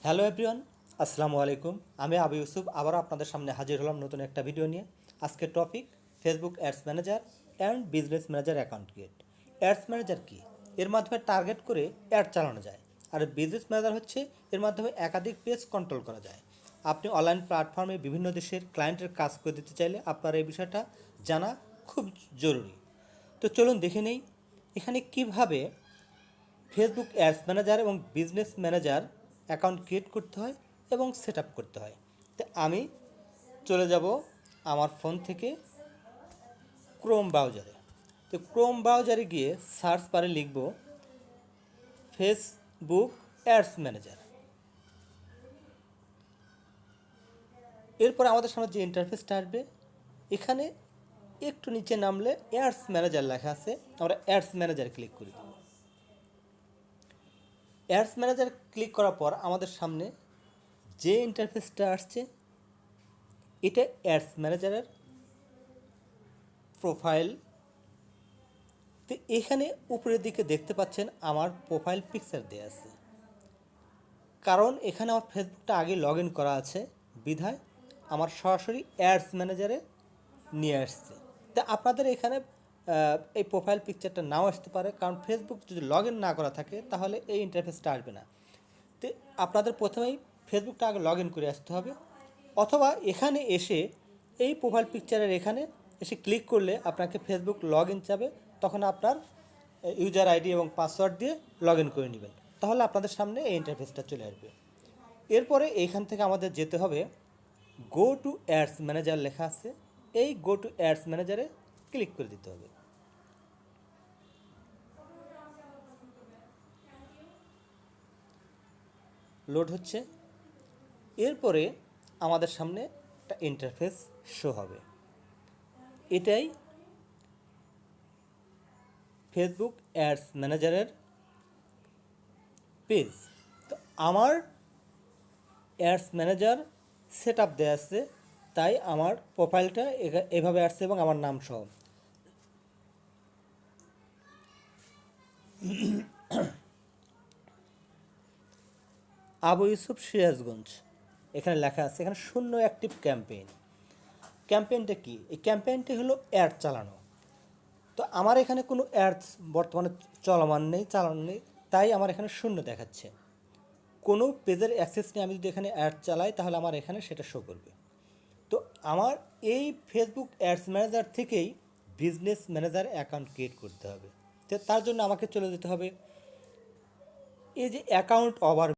Hello everyone, আসসালামু আলাইকুম। আমি আবু ইউসুফ আবারও আপনাদের সামনে হাজির হলাম নতুন একটা ভিডিও নিয়ে। আজকের topic Facebook ads manager and business manager account create. Ads manager কি? এর মাধ্যমে টার্গেট করে অ্যাড চালানো যায়। আর বিজনেস ম্যানেজার হচ্ছে এর মাধ্যমে একাধিক পেজ কন্ট্রোল করা যায়। আপনি অনলাইন প্ল্যাটফর্মে বিভিন্ন দেশের ক্লায়েন্টের কাজ করে দিতে চাইলে আপনার এই বিষয়টা জানা খুব জরুরি। তো চলুন দেখে নেই এখানে কিভাবে ফেসবুক অ্যাডস ম্যানেজার এবং বিজনেস ম্যানেজার অ্যাকাউন্ট ক্রিয়েট করতে হয় এবং সেট আপ করতে হয়। তো আমি চলে যাব আমার ফোন থেকে ক্রোম ব্রাউজারে। তো ক্রোম ব্রাউজারে গিয়ে সার্চ বারে লিখব ফেসবুক অ্যাডস ম্যানেজার। এরপর আমাদের সামনে যে ইন্টারফেসটা আসবে, এখানে একটু নিচে নামলে অ্যাডস ম্যানেজার লেখা আছে, আমরা অ্যাডস ম্যানেজার ক্লিক করে দেব। অ্যাডস ম্যানেজার ক্লিক করার পর আমাদের সামনে যে ইন্টারফেসটা আসছে, এটা অ্যাডস ম্যানেজারের প্রোফাইল। তো এখানে উপরের দিকে দেখতে পাচ্ছেন আমার প্রোফাইল পিকচার দেওয়া আছে, কারণ এখানে আমার ফেসবুকটা আগে লগ ইন করা আছে বিধায় আমার সরাসরি অ্যাডস ম্যানেজারে নিয়ে আসছে। তা আপনাদের এখানে এই প্রোফাইল পিকচারটা নাও আসতে পারে, কারণ ফেসবুক যদি লগ ইন না করা থাকে তাহলে এই ইন্টারফেসটা আসবে না। তো আপনাদের প্রথমেই ফেসবুকটা আগে লগ ইন করে আসতে হবে, অথবা এখানে এসে এই প্রোফাইল পিকচারের এখানে এসে ক্লিক করলে আপনাকে ফেসবুক লগ ইন চাবে, তখন আপনার ইউজার আইডি এবং পাসওয়ার্ড দিয়ে লগ ইন করে নেবেন, তাহলে আপনাদের সামনে এই ইন্টারফেসটা চলে আসবে। এরপরে এইখান থেকে আমাদের যেতে হবে গো টু অ্যাডস ম্যানেজার লেখা আছে, এই গো টু অ্যাডস ম্যানেজারে ক্লিক করে দিতে হবে। লোড হচ্ছে। এরপরে আমাদের সামনে একটা ইন্টারফেস শো হবে, এটাই ফেসবুক অ্যাডস ম্যানেজারের পেজ। তো আমার অ্যাডস ম্যানেজার সেট আপ দেওয়া আছে, তাই আমার প্রোফাইলটা এভাবে আসছে এবং আমার নাম সহ। আবু ইউসুফ সিরাজগঞ্জ এখানে লেখা আছে, এখানে শূন্য অ্যাক্টিভ ক্যাম্পেইন। ক্যাম্পেইনটা কি? এই ক্যাম্পেইনটি হলো অ্যাড চালানো। তো আমার এখানে কোনো অ্যাডস বর্তমানে চলমান নেই, চালানো নেই, তাই আমার এখানে শূন্য দেখাচ্ছে। কোনো পেজের অ্যাক্সেস নিয়ে আমি যদি এখানে অ্যাড চালাই তাহলে আমার এখানে সেটা শো করবে। তো আমার এই ফেসবুক অ্যাডস ম্যানেজার থেকেই বিজনেস ম্যানেজার অ্যাকাউন্ট ক্রিয়েট করতে হবে। তো তার জন্য আমাকে চলে যেতে হবে এই যে অ্যাকাউন্ট ওভার